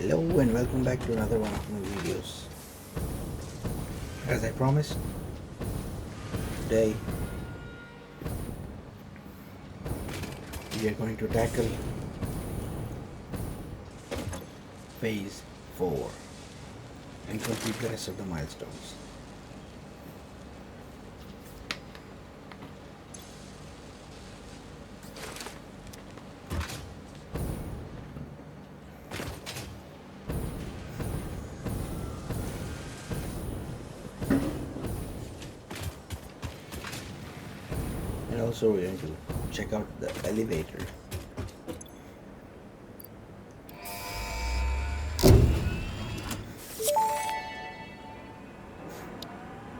Hello and welcome back to another one of my videos. As I promised, today we are going to tackle phase 4 and complete the rest of the milestones. And also we're going to check out the elevator.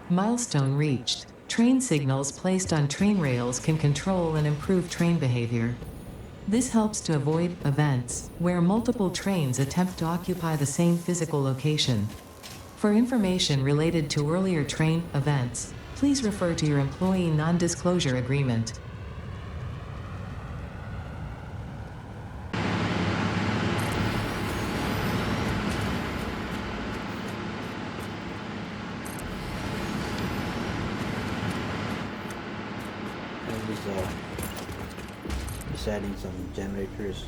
Milestone reached. Train signals placed on train rails can control and improve train behavior. This helps to avoid events where multiple trains attempt to occupy the same physical location. For information related to earlier train events, please refer to your employee non-disclosure agreement. And just adding some generators.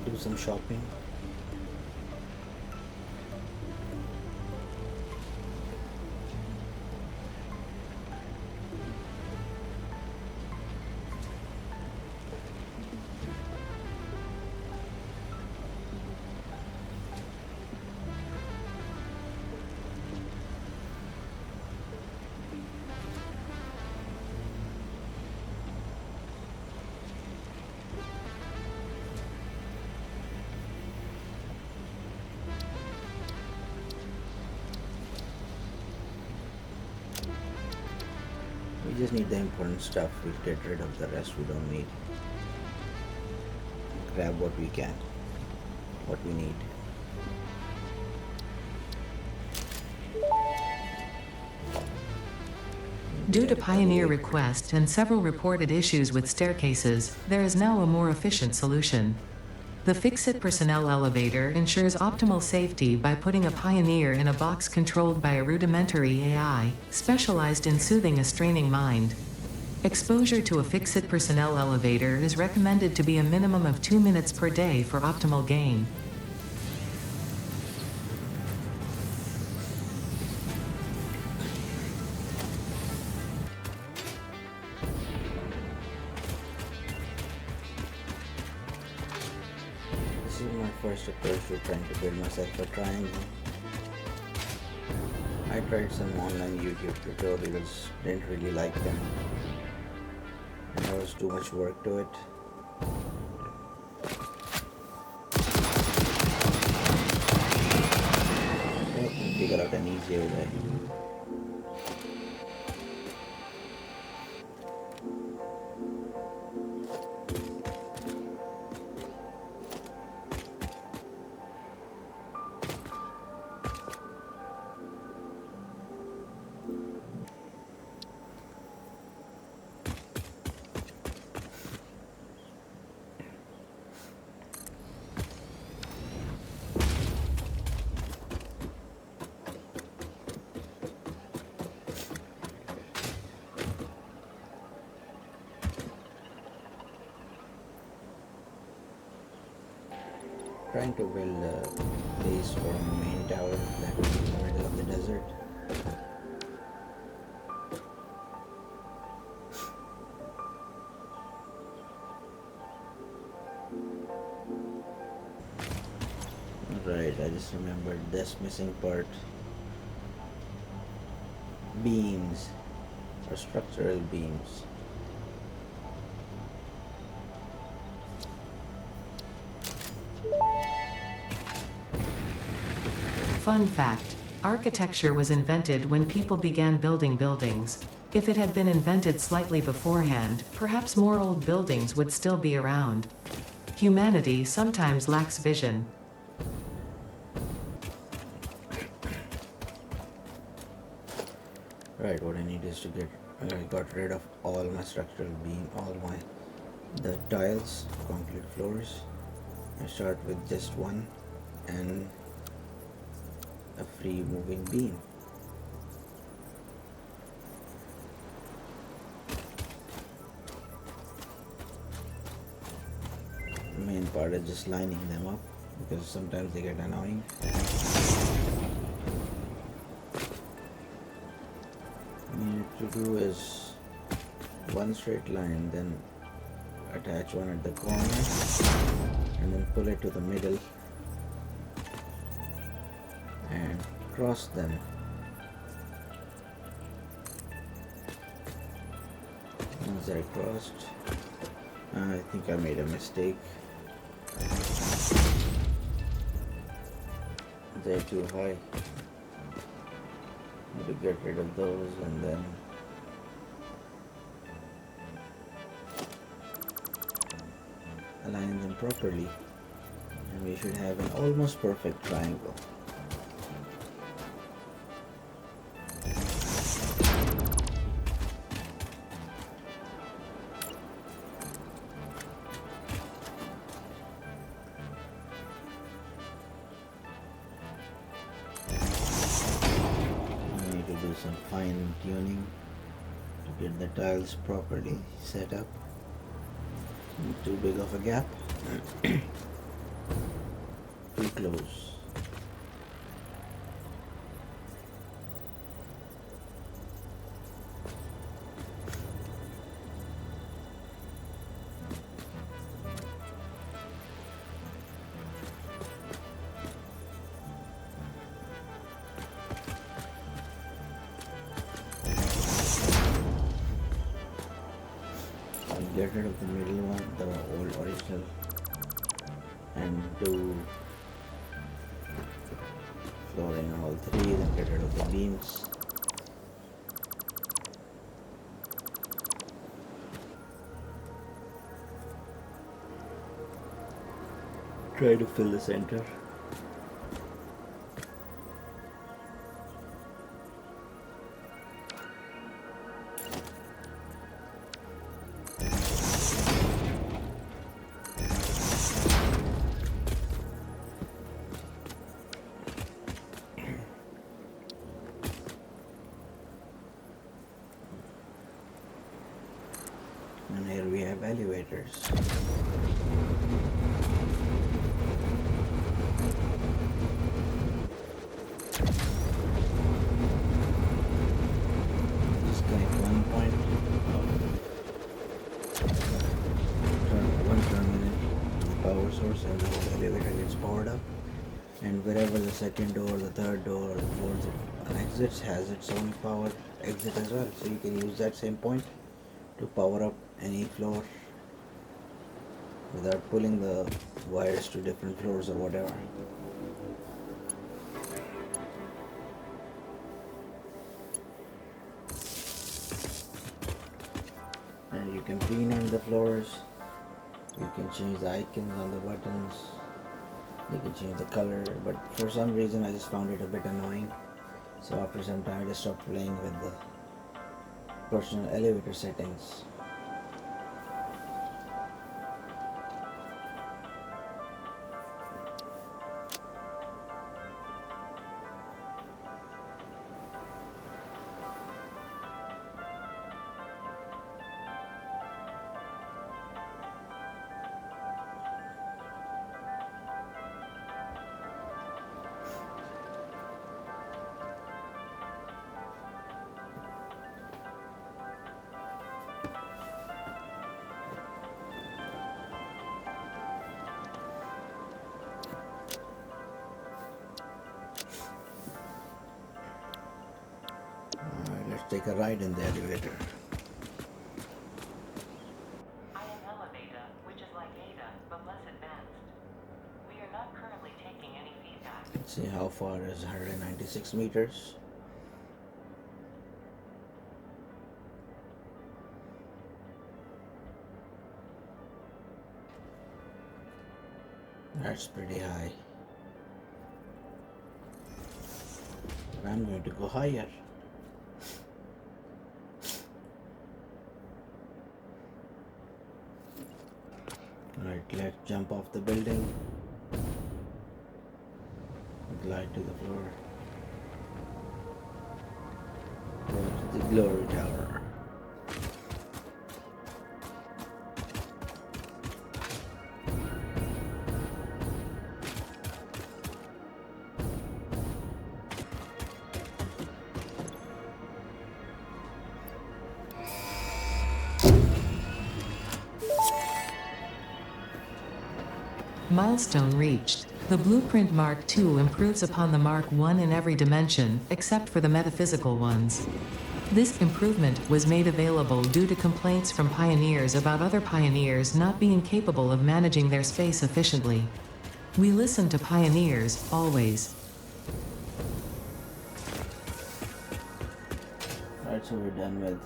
Do some shopping. We just need the important stuff. We'll get rid of the rest we don't need. Grab what we can, what we need. Due to Pioneer request and several reported issues with staircases, there is now a more efficient solution. The Fix-It personnel elevator ensures optimal safety by putting a Pioneer in a box controlled by a rudimentary AI, specialized in soothing a straining mind. Exposure to a Fix-It personnel elevator is recommended to be a minimum of 2 minutes per day for optimal gain. This is my first approach to trying to build myself a triangle. I tried some online YouTube tutorials, didn't really like them. And there was too much work to it. Yep, figure out an easier way. Trying to build a base for a main tower that is in the middle of the desert. Right, I just remembered this missing part. Beams, or structural beams. Fun fact: architecture was invented when people began building buildings. If it had been invented slightly beforehand, perhaps more old buildings would still be around. Humanity sometimes lacks vision. Right, what I need is to get, I got rid of all my structural beam, all my, the tiles, concrete floors. I start with just one and a free moving beam. The main part is just lining them up because sometimes they get annoying. What you need to do is one straight line, then attach one at the corner and then pull it to the middle and cross them. Once they're crossed, I think I made a mistake. They're too high. Need to get rid of those and then align them properly, and we should have an almost perfect triangle. I need to do some fine tuning to get the tiles properly set up. Too big of a gap. Too close. Get rid of the middle one, the old original, and do flooring on all three, then get rid of the beams. Try to fill the center. And here we have elevators. Disconnect one point, turn one terminal to the power source, and the whole elevator gets powered up. And wherever the second door, the third door, or the fourth one exits has its own power exit as well. So you can use that same point to power up any floor without pulling the wires to different floors or whatever. And you can rename the floors, you can change the icons on the buttons, you can change the color, but for some reason I just found it a bit annoying. So after some time I just stopped playing with the personal elevator settings. Let's take a ride in the elevator. I am elevator, which is like Ada, but less advanced. We are not currently taking any feedback. Let's see how far is 196 meters. That's pretty high. But I'm going to go higher. Alright, let's jump off the building. Glide to the floor. Go to the glory tower. Milestone reached. The Blueprint Mark II improves upon the Mark I in every dimension, except for the metaphysical ones. This improvement was made available due to complaints from pioneers about other pioneers not being capable of managing their space efficiently. We listen to pioneers, always. Alright, so we're done with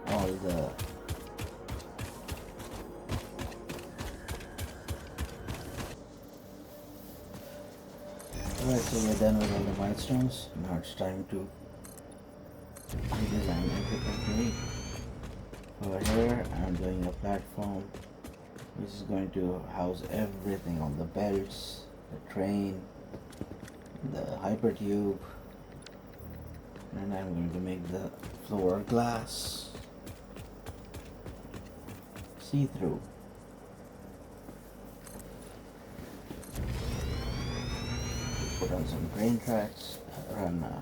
all the Alright, so we're done with all the milestones. Now it's time to design everything. Over here, I'm doing a platform which is going to house everything on the belts, the train, the hypertube, and I'm going to make the floor glass, see-through. Put on some train tracks, run a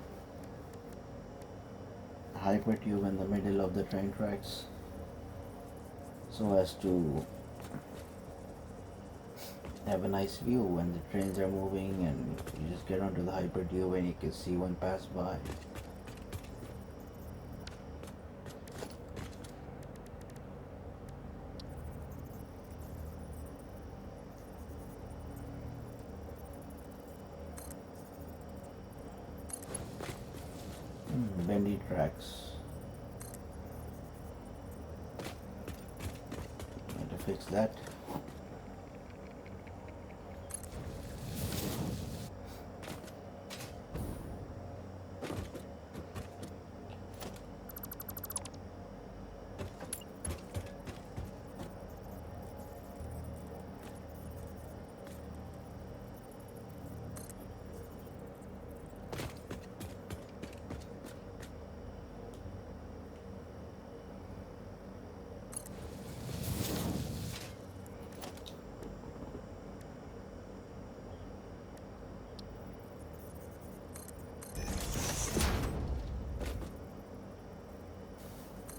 hypertube in the middle of the train tracks so as to have a nice view when the trains are moving, and you just get onto the hypertube and you can see one pass by. Bendy tracks. Need to fix that.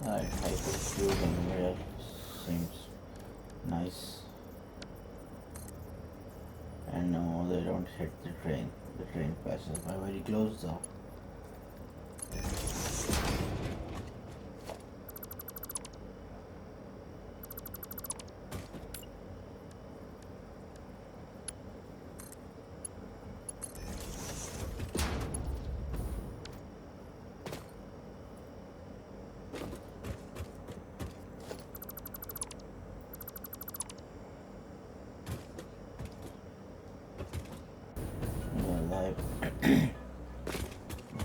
Hypertube in the middle seems nice. And no, they don't hit the train. The train passes by very close though.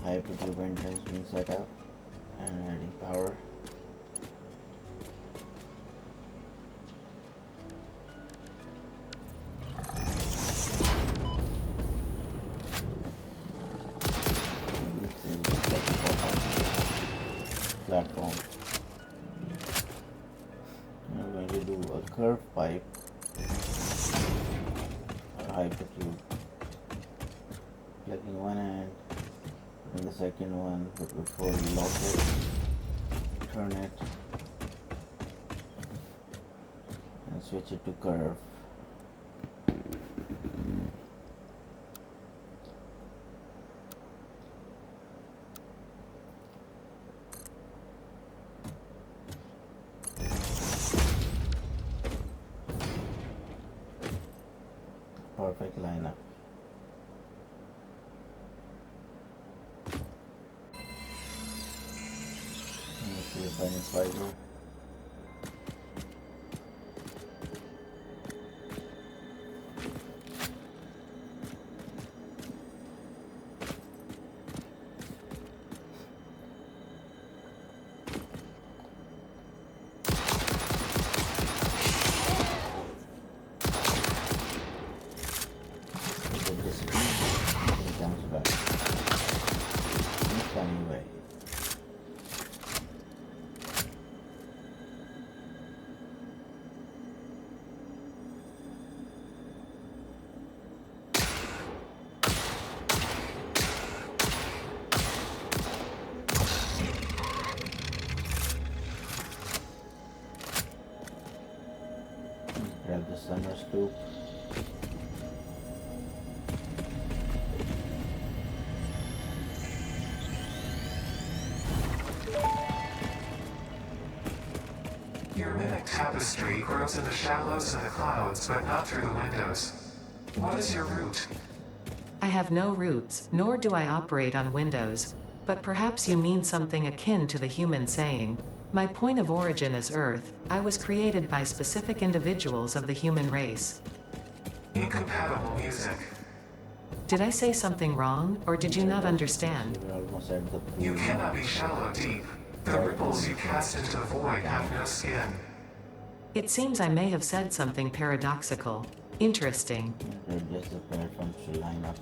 Hypertube entrance being set up and adding power. This is the platform. I'm going to do a curved pipe or hypertube. Plugging one end and the second one, but before you lock it, turn it and switch it to curve. Perfect lineup. Find fiber. grab the summer scoop. Your mimic tapestry grows in the shallows and the clouds, but not through the windows. What is your route? I have no roots, nor do I operate on Windows. But perhaps you mean something akin to the human saying, "My point of origin is Earth. I was created by specific individuals of the human race." Incompatible music. Did I say something wrong, or did you not understand? We're almost at the pool. You cannot be shallow deep. The ripples you cast into the void have no skin. It seems I may have said something paradoxical. Interesting. Just the platforms to line up.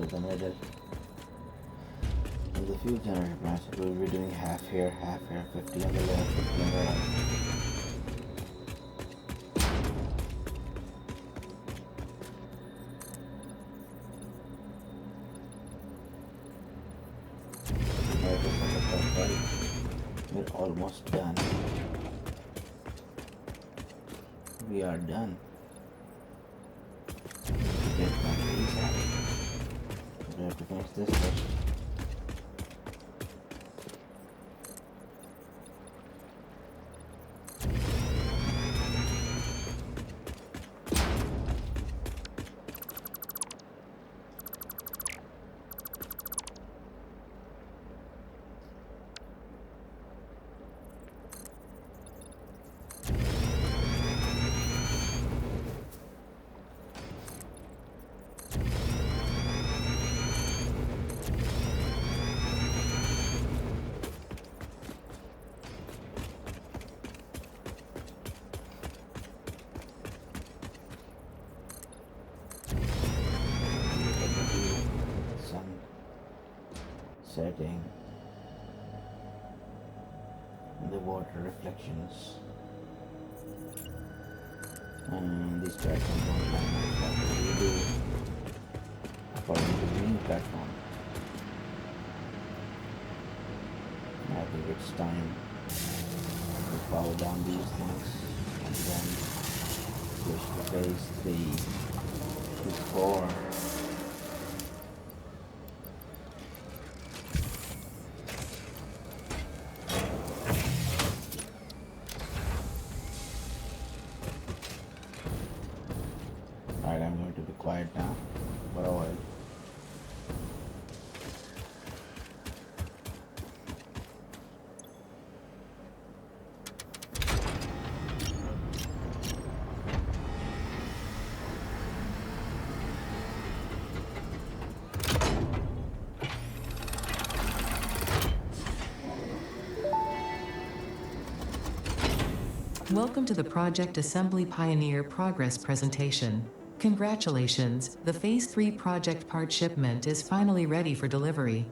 The middle. In the few generator plants, we'll be doing half here, 50 on the left, 50 on the right. We're almost done. We are done. We have to finish this first. Setting the water reflections and these platforms don't line up like we do according to the new platform. I think it's time to power down these things and then push to phase 3 to 4. Alright, I'm going to be quiet now for a while. Welcome to the Project Assembly Pioneer Progress presentation. Congratulations, the Phase 3 project part shipment is finally ready for delivery.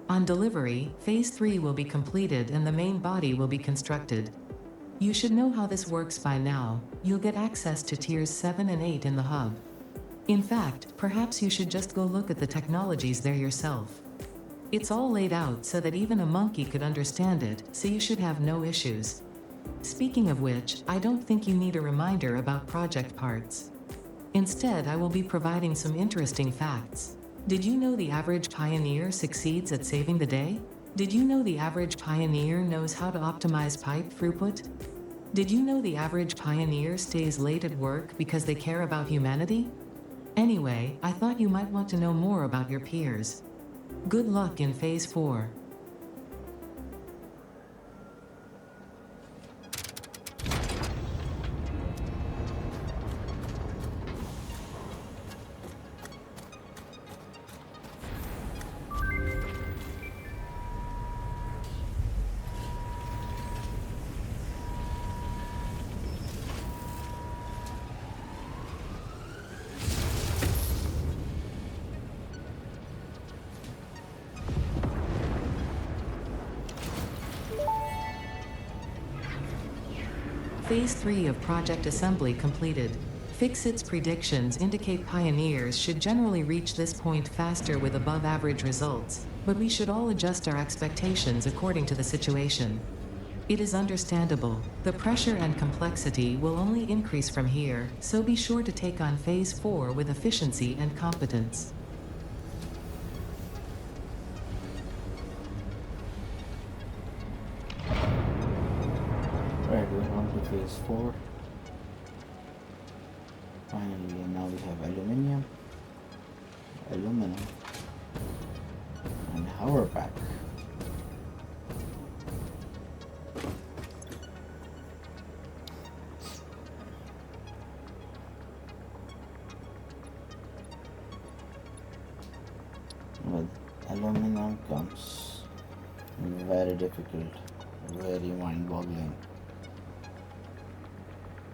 On delivery, Phase 3 will be completed and the main body will be constructed. You should know how this works by now. You'll get access to Tiers 7 and 8 in the hub. In fact, perhaps you should just go look at the technologies there yourself. It's all laid out so that even a monkey could understand it, so you should have no issues. Speaking of which, I don't think you need a reminder about project parts. Instead, I will be providing some interesting facts. Did you know the average pioneer succeeds at saving the day? Did you know the average pioneer knows how to optimize pipe throughput? Did you know the average pioneer stays late at work because they care about humanity? Anyway, I thought you might want to know more about your peers. Good luck in Phase 4. Phase 3 of project assembly completed. Fixit's predictions indicate pioneers should generally reach this point faster with above average results, but we should all adjust our expectations according to the situation. It is understandable. The pressure and complexity will only increase from here, so be sure to take on Phase 4 with efficiency and competence. Right, we're on to phase 4. Finally, now we have aluminum, and hover pack. With aluminum comes very difficult, very mind-boggling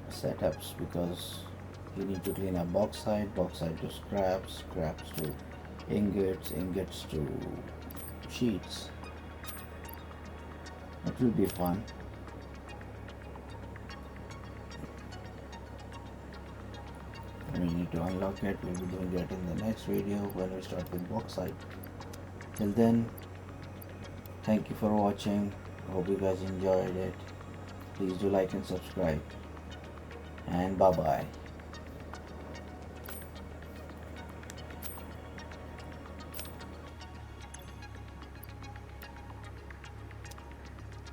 setups, because you need to clean up bauxite to scraps to ingots to sheets. It will be fun. We need to unlock it. We'll be doing that in the next video when we start with bauxite. Till then, thank you for watching. Hope you guys enjoyed it. Please do like and subscribe. And bye bye.